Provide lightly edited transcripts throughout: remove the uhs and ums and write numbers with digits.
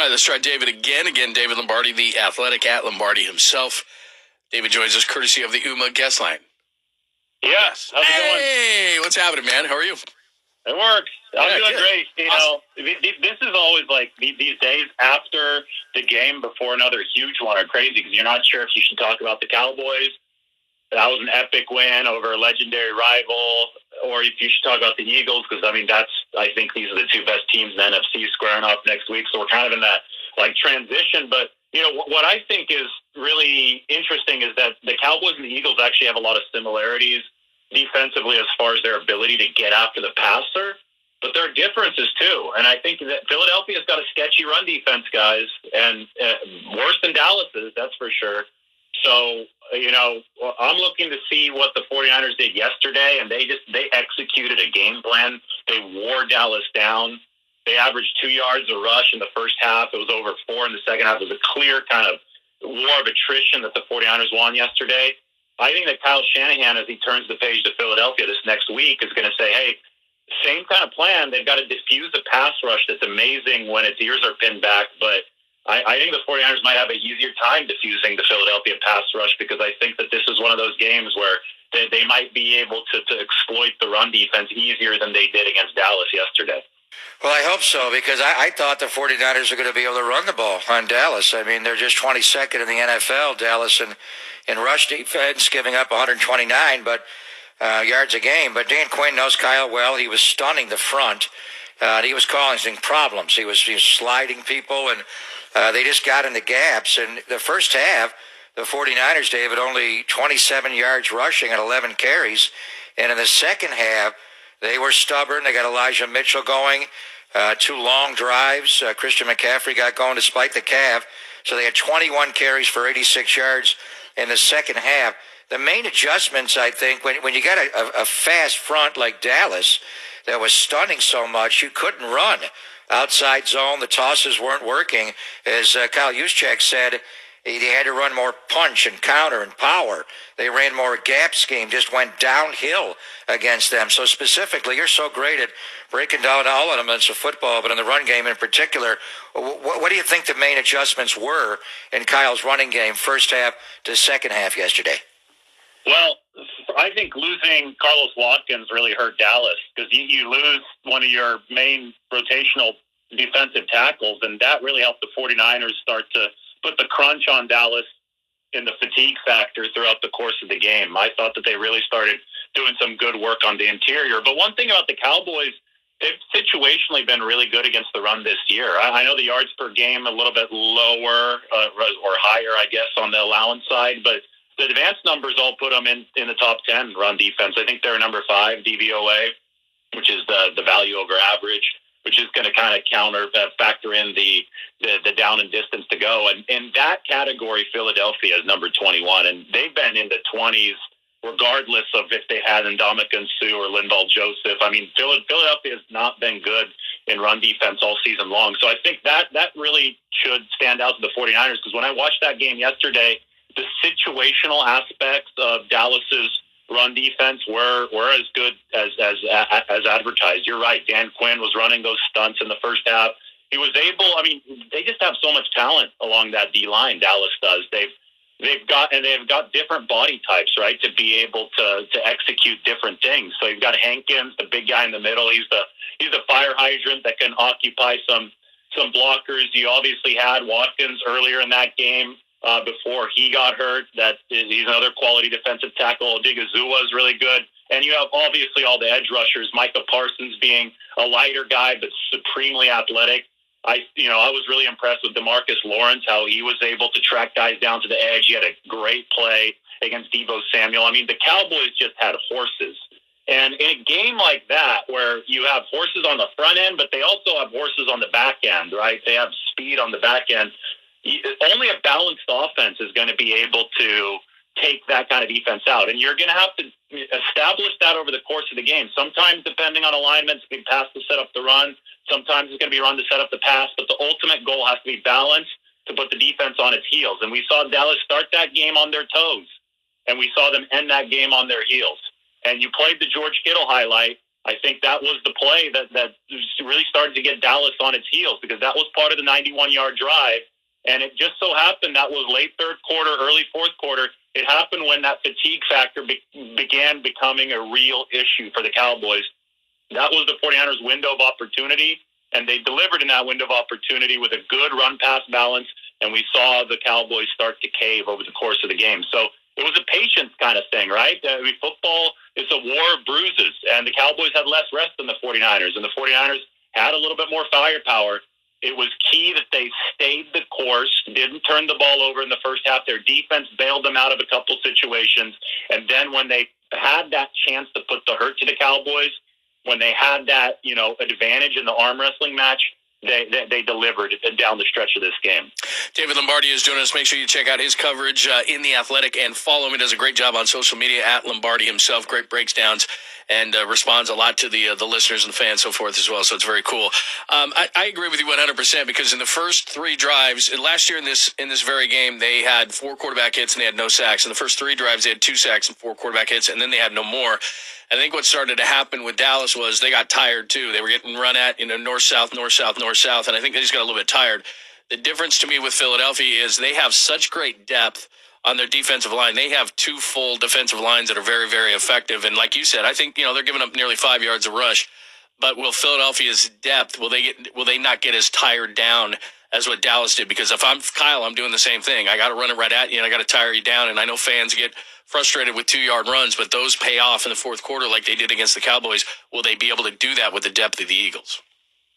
right, let's try David again. David Lombardi, the athletic at Lombardi himself. David joins us courtesy of the UMA guest line. Yes. How's it going? Hey, what's happening, man? How are you? It works. I'm doing great. Awesome. This is always like these days after the game before another huge one are crazy because you're not sure if you should talk about the Cowboys. That was an epic win over a legendary rival, or if you should talk about the Eagles because, I think these are the two best teams in the NFC squaring off next week. So we're kind of in that transition. But, what I think is really interesting is that the Cowboys and the Eagles actually have a lot of similarities defensively as far as their ability to get after the passer, but there are differences too. And I think that Philadelphia's got a sketchy run defense, guys, and worse than Dallas's, that's for sure. So, I'm looking to see what the 49ers did yesterday, and they executed a game plan. They wore Dallas down. They averaged 2 yards a rush in the first half. It was over 4 in the second half. It was a clear kind of war of attrition that the 49ers won yesterday. I think that Kyle Shanahan, as he turns the page to Philadelphia this next week, is going to say, hey, same kind of plan. They've got to diffuse a pass rush that's amazing when its ears are pinned back. But I think the 49ers might have an easier time diffusing the Philadelphia pass rush because I think that this is one of those games where they might be able to exploit the run defense easier than they did against Dallas yesterday. Well, I hope so, because I thought the 49ers are going to be able to run the ball on Dallas. They're just 22nd in the NFL, Dallas, in rush defense, giving up 129 yards a game. But Dan Quinn knows Kyle well. He was stunning the front. He was causing problems. He was sliding people, and they just got in the gaps. And the first half, the 49ers, David, only 27 yards rushing and 11 carries. And in the second half, they were stubborn. They got Elijah Mitchell going, 2 long drives. Christian McCaffrey got going despite the calf. So they had 21 carries for 86 yards in the second half. The main adjustments, I think, when you got a fast front like Dallas that was stunning so much, you couldn't run. Outside zone, the tosses weren't working. As Kyle Juszczyk said, they had to run more punch and counter and power. They ran more gap scheme, just went downhill against them. So specifically, you're so great at breaking down all elements of football, but in the run game in particular, what do you think the main adjustments were in Kyle's running game first half to second half yesterday? Well, I think losing Carlos Watkins really hurt Dallas because you lose one of your main rotational defensive tackles, and that really helped the 49ers start to put the crunch on Dallas in the fatigue factor throughout the course of the game. I thought that they really started doing some good work on the interior. But one thing about the Cowboys, they've situationally been really good against the run this year. I know the yards per game a little bit lower or higher, I guess, on the allowance side, but the advanced numbers all put them in the top 10 run defense. I think they're number 5 DVOA, which is the value over average, which is going to kind of factor in the down and distance to go. And in that category, Philadelphia is number 21, and they've been in the 20s regardless of if they had Ndamukong Suh or Linval Joseph. Philadelphia has not been good in run defense all season long. So I think that really should stand out to the 49ers because when I watched that game yesterday, the situational aspects of Dallas's run defense were as good as advertised. You're right. Dan Quinn was running those stunts in the first half. He was able. They just have so much talent along that D line. Dallas does. They've got different body types, right, to be able to execute different things. So you've got Hankins, the big guy in the middle. He's the fire hydrant that can occupy some blockers. You obviously had Watkins earlier in that game. Before he got hurt, he's another quality defensive tackle. Odigizua is really good. And you have obviously all the edge rushers, Micah Parsons being a lighter guy but supremely athletic. I was really impressed with DeMarcus Lawrence, how he was able to track guys down to the edge. He had a great play against Deebo Samuel. The Cowboys just had horses. And in a game like that, where you have horses on the front end, but they also have horses on the back end, right? They have speed on the back end. Only a balanced offense is going to be able to take that kind of defense out. And you're going to have to establish that over the course of the game. Sometimes, depending on alignments, it's going to be pass to set up the run. Sometimes it's going to be run to set up the pass. But the ultimate goal has to be balanced to put the defense on its heels. And we saw Dallas start that game on their toes. And we saw them end that game on their heels. And you played the George Kittle highlight. I think that was the play that really started to get Dallas on its heels, because that was part of the 91-yard drive. And it just so happened that was late third quarter, early fourth quarter. It happened when that fatigue factor began becoming a real issue for the Cowboys. That was the 49ers' window of opportunity, and they delivered in that window of opportunity with a good run-pass balance, and we saw the Cowboys start to cave over the course of the game. So it was a patience kind of thing, right? I mean, football is a war of bruises, and the Cowboys had less rest than the 49ers, and the 49ers had a little bit more firepower. It was key that they stayed the course, didn't turn the ball over in the first half. Their defense bailed them out of a couple situations, and then when they had that chance to put the hurt to the Cowboys, when they had that, advantage in the arm wrestling match, they delivered down the stretch of this game. David Lombardi is joining us. Make sure you check out his coverage in The Athletic and follow him. He does a great job on social media at Lombardi himself. Great breakdowns and responds a lot to the listeners and the fans, so forth as well. So it's very cool. I agree with you 100% because in the first three drives last year in this very game, they had 4 quarterback hits and they had no sacks. In the first 3 drives, they had 2 sacks and 4 quarterback hits, and then they had no more. I think what started to happen with Dallas was they got tired too. They were getting run at, north-south, north-south, north-south, and I think they just got a little bit tired. The difference to me with Philadelphia is they have such great depth on their defensive line. They have 2 full defensive lines that are very, very effective. And like you said, I think, they're giving up nearly 5 yards a rush. But will Philadelphia's depth, will they not get as tired down as what Dallas did? Because if I'm Kyle, I'm doing the same thing. I got to run it right at you, and I got to tire you down. And I know fans get frustrated with 2-yard runs, but those pay off in the fourth quarter like they did against the Cowboys. Will they be able to do that with the depth of the Eagles?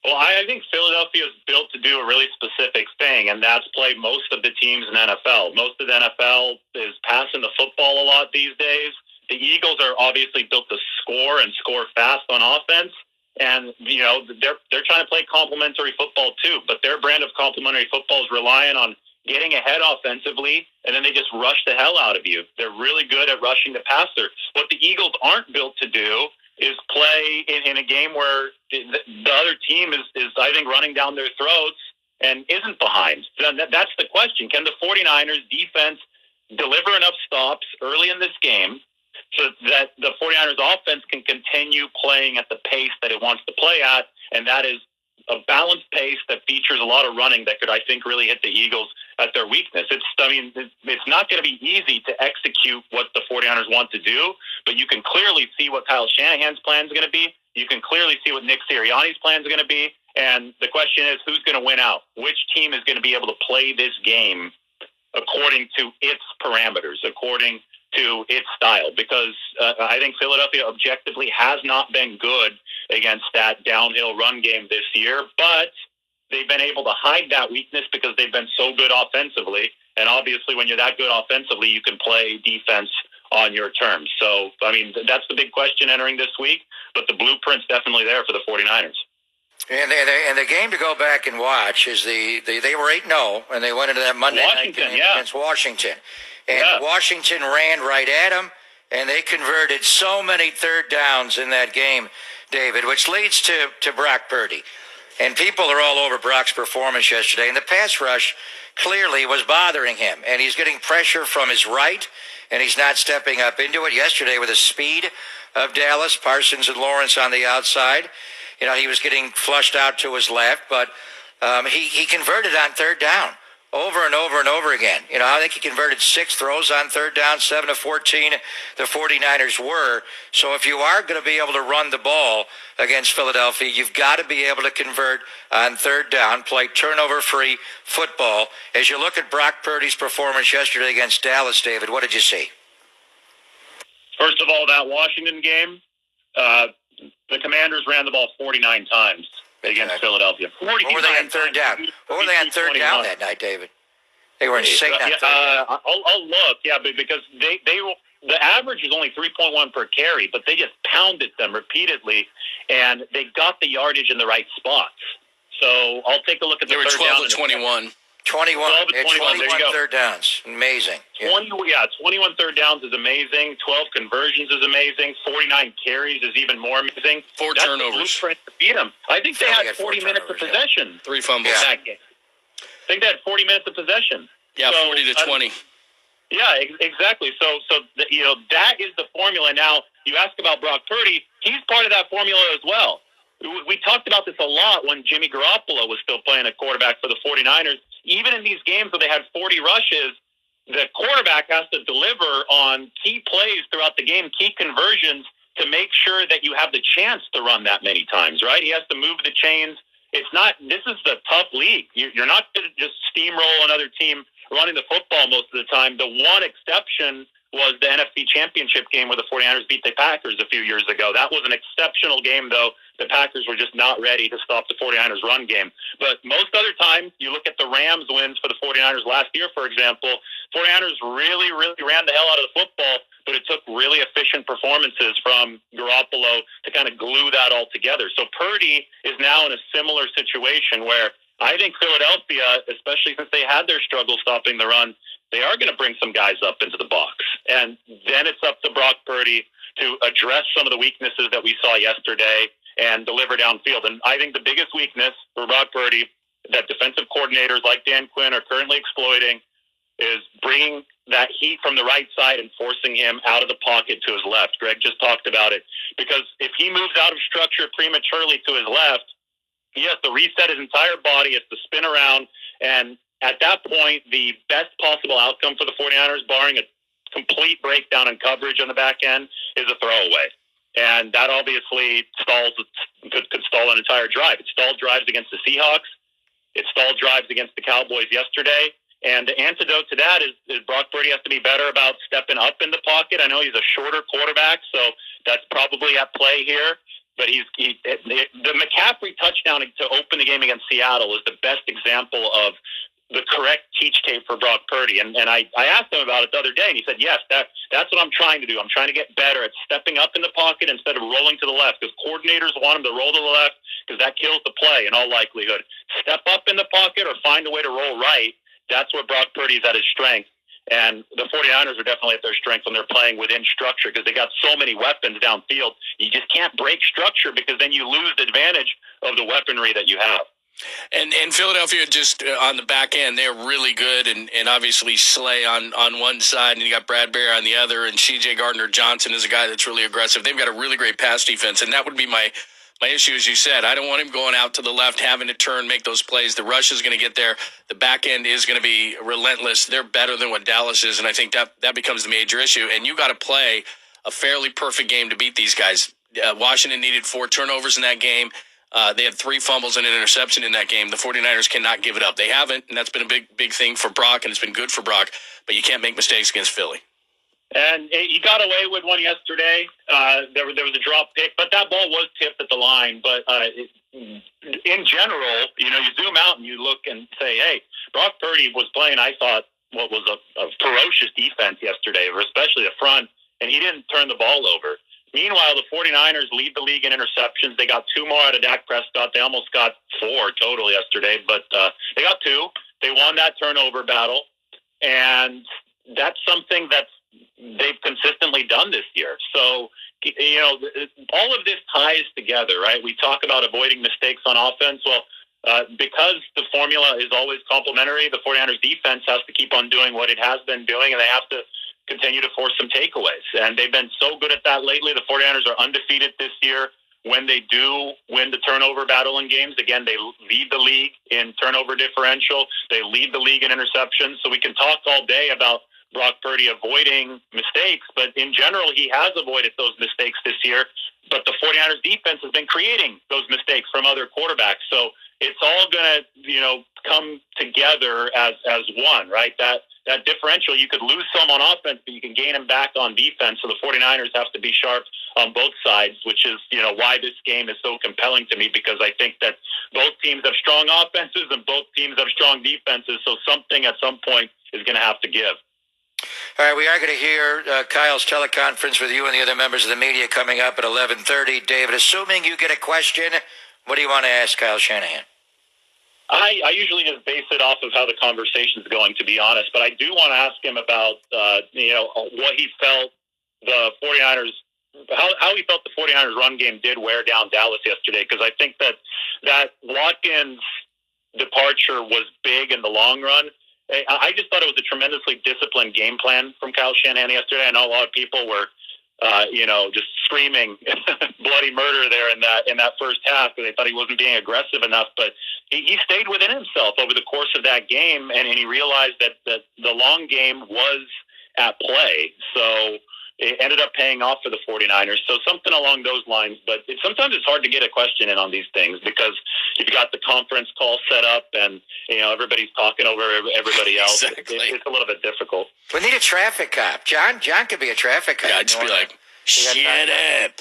Well, I think Philadelphia is built to do a really specific thing, and that's play most of the teams in NFL. Most of the NFL is passing the football a lot these days. The Eagles are obviously built to score and score fast on offense, and they're trying to play complementary football too. But their brand of complementary football is relying on getting ahead offensively, and then they just rush the hell out of you. They're really good at rushing the passer. What the Eagles aren't built to do is play in a game where the other team is I think, running down their throats and isn't behind. That's the question. Can the 49ers defense deliver enough stops early in this game so that the 49ers offense can continue playing at the pace that it wants to play at, and that is a balanced pace that features a lot of running that could, I think, really hit the Eagles at their weakness. It's not going to be easy to execute what the 49ers want to do, but you can clearly see what Kyle Shanahan's plan is going to be. You can clearly see what Nick Sirianni's plan is going to be. And the question is, who's going to win out? Which team is going to be able to play this game according to its parameters, according to its style? Because I think Philadelphia objectively has not been good against that downhill run game this year, but they've been able to hide that weakness because they've been so good offensively. And obviously, when you're that good offensively, you can play defense on your terms. So, that's the big question entering this week, but the blueprint's definitely there for the 49ers. And the game to go back and watch is they were 8-0, and they went into that Monday night game against Washington. And Washington ran right at them, and they converted so many third downs in that game, David, which leads to Brock Purdy. And people are all over Brock's performance yesterday, and the pass rush clearly was bothering him. And he's getting pressure from his right, and he's not stepping up into it. Yesterday, with the speed of Dallas, Parsons and Lawrence on the outside, he was getting flushed out to his left, but he converted on third down over and over and over again. I think he converted 6 throws on third down, 7 of 14 the 49ers were. So if you are going to be able to run the ball against Philadelphia, you've got to be able to convert on third down, play turnover-free football. As you look at Brock Purdy's performance yesterday against Dallas, David, what did you see? First of all, that Washington game, the Commanders ran the ball 49 times against Philadelphia. What were they on third down? What were they on third down that night, David? They were insane on third down. I'll look, because the average is only 3.1 per carry, but they just pounded them repeatedly, and they got the yardage in the right spots. So I'll take a look at the third down. They were 12 of 21. 21 third downs. Amazing. 21 third downs is amazing. 12 conversions is amazing. 49 carries is even more amazing. 4 turnovers. To beat them. I think they had 40 minutes of possession. 3 fumbles. In that game. I think they had 40 minutes of possession. Yeah, 40 to 20. Yeah, exactly. So that is the formula. Now, you ask about Brock Purdy. He's part of that formula as well. We talked about this a lot when Jimmy Garoppolo was still playing at quarterback for the 49ers. Even in these games where they had 40 rushes, the quarterback has to deliver on key plays throughout the game, key conversions, to make sure that you have the chance to run that many times, right? He has to move the chains. This is the tough league. You're not going to just steamroll another team running the football most of the time. The one exception was the NFC Championship game where the 49ers beat the Packers a few years ago. That was an exceptional game, though. The Packers were just not ready to stop the 49ers run game. But most other times, you look at the Rams wins for the 49ers last year, for example, 49ers really, really ran the hell out of the football, but it took really efficient performances from Garoppolo to kind of glue that all together. So Purdy is now in a similar situation where I think Philadelphia, especially since they had their struggle stopping the run, they are going to bring some guys up into the box. And then it's up to Brock Purdy to address some of the weaknesses that we saw yesterday and deliver downfield. And I think the biggest weakness for Brock Purdy that defensive coordinators like Dan Quinn are currently exploiting is bringing that heat from the right side and forcing him out of the pocket to his left. Greg just talked about it. Because if he moves out of structure prematurely to his left, he has to reset his entire body, he has to spin around, and at that point, the best possible outcome for the 49ers, barring a complete breakdown in coverage on the back end, is a throwaway. And that obviously could stall an entire drive. It stalled drives against the Seahawks. It stalled drives against the Cowboys yesterday. And the antidote to that is Brock Purdy has to be better about stepping up in the pocket. I know he's a shorter quarterback, so that's probably at play here. But the McCaffrey touchdown to open the game against Seattle is the best example of the correct teach tape for Brock Purdy. And I asked him about it the other day, and he said, yes, that's what I'm trying to do. I'm trying to get better at stepping up in the pocket instead of rolling to the left, because coordinators want him to roll to the left because that kills the play in all likelihood. Step up in the pocket or find a way to roll right. That's where Brock Purdy's at his strength. And the 49ers are definitely at their strength when they're playing within structure because they got so many weapons downfield. You just can't break structure because then you lose the advantage of the weaponry that you have. And Philadelphia just on the back end, they're really good. And obviously Slay on one side, and you got Bradbury on the other, and C.J. Gardner-Johnson is a guy that's really aggressive. They've got a really great pass defense, and that would be my issue, as you said. I don't want him going out to the left, having to turn, make those plays. The rush is going to get there. The back end is going to be relentless. They're better than what Dallas is, and I think that becomes the major issue. And you got to play a fairly perfect game to beat these guys. Washington needed 4 turnovers in that game. They had 3 fumbles and an interception in that game. The 49ers cannot give it up. They haven't, and that's been a big thing for Brock, and it's been good for Brock. But you can't make mistakes against Philly. And he got away with one yesterday. There was a drop pick, but that ball was tipped at the line. But in general, you zoom out and you look and say, hey, Brock Purdy was playing, I thought, what was a ferocious defense yesterday, especially the front, and he didn't turn the ball over. Meanwhile, the 49ers lead the league in interceptions. They got 2 more out of Dak Prescott. They almost got 4 total yesterday, but they got 2. They won that turnover battle, and that's something that they've consistently done this year. So, all of this ties together, right? We talk about avoiding mistakes on offense. Well, because the formula is always complementary, the 49ers defense has to keep on doing what it has been doing, and they have to continue to force some takeaways. And they've been so good at that lately. The 49ers are undefeated this year when they do win the turnover battle in games. Again, they lead the league in turnover differential. They lead the league in interceptions. So we can talk all day about Brock Purdy avoiding mistakes, but in general, he has avoided those mistakes this year. But the 49ers defense has been creating those mistakes from other quarterbacks. So it's all going to, come together as one, right? That differential, you could lose some on offense, but you can gain them back on defense. So the 49ers have to be sharp on both sides, which is, why this game is so compelling to me, because I think that both teams have strong offenses and both teams have strong defenses. So something at some point is going to have to give. All right, we are going to hear Kyle's teleconference with you and the other members of the media coming up at 11:30. David, assuming you get a question, what do you want to ask Kyle Shanahan? I usually just base it off of how the conversation is going, to be honest. But I do want to ask him about, what he felt the 49ers, how he felt the 49ers run game did wear down Dallas yesterday. Because I think that Watkins' departure was big in the long run. I just thought it was a tremendously disciplined game plan from Kyle Shanahan yesterday. I know a lot of people were, just screaming bloody murder there in that first half because they thought he wasn't being aggressive enough. But he stayed within himself over the course of that game, and he realized that the long game was at play. So it ended up paying off for the 49ers. So something along those lines. But sometimes it's hard to get a question in on these things because you've got the conference call set up and, everybody's talking over everybody else. Exactly. It's a little bit difficult. We need a traffic cop. John could be a traffic cop. Yeah, I'd just be like, shut up.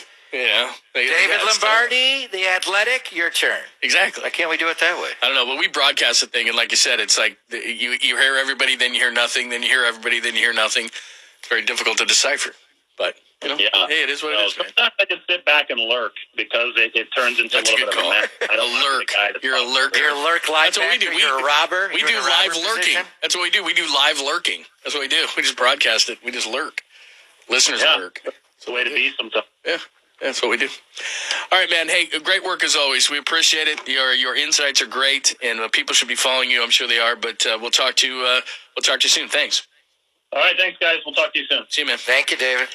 David Lombardi, The Athletic, your turn. Exactly. Why can't we do it that way? I don't know, but we broadcast the thing, and like you said, it's like you hear everybody, then you hear nothing, then you hear everybody, then you hear nothing. It's very difficult to decipher. But, hey, it is what it is, man. Sometimes I just sit back and lurk because it turns into That's a little a good bit call. of a mess. I don't A lurk. You're a lurker. You're a lurk linebacker. That's what we do. You're a robber. We do live lurking. That's what we do. We do live lurking. That's what we do. We just broadcast it. We just lurk. Listeners lurk. It's the way to be sometimes. Yeah. That's what we do. All right, man. Hey, great work as always. We appreciate it. Your insights are great, and people should be following you. I'm sure they are. But we'll talk to you soon. Thanks. All right, thanks, guys. We'll talk to you soon. See you, man. Thank you, David.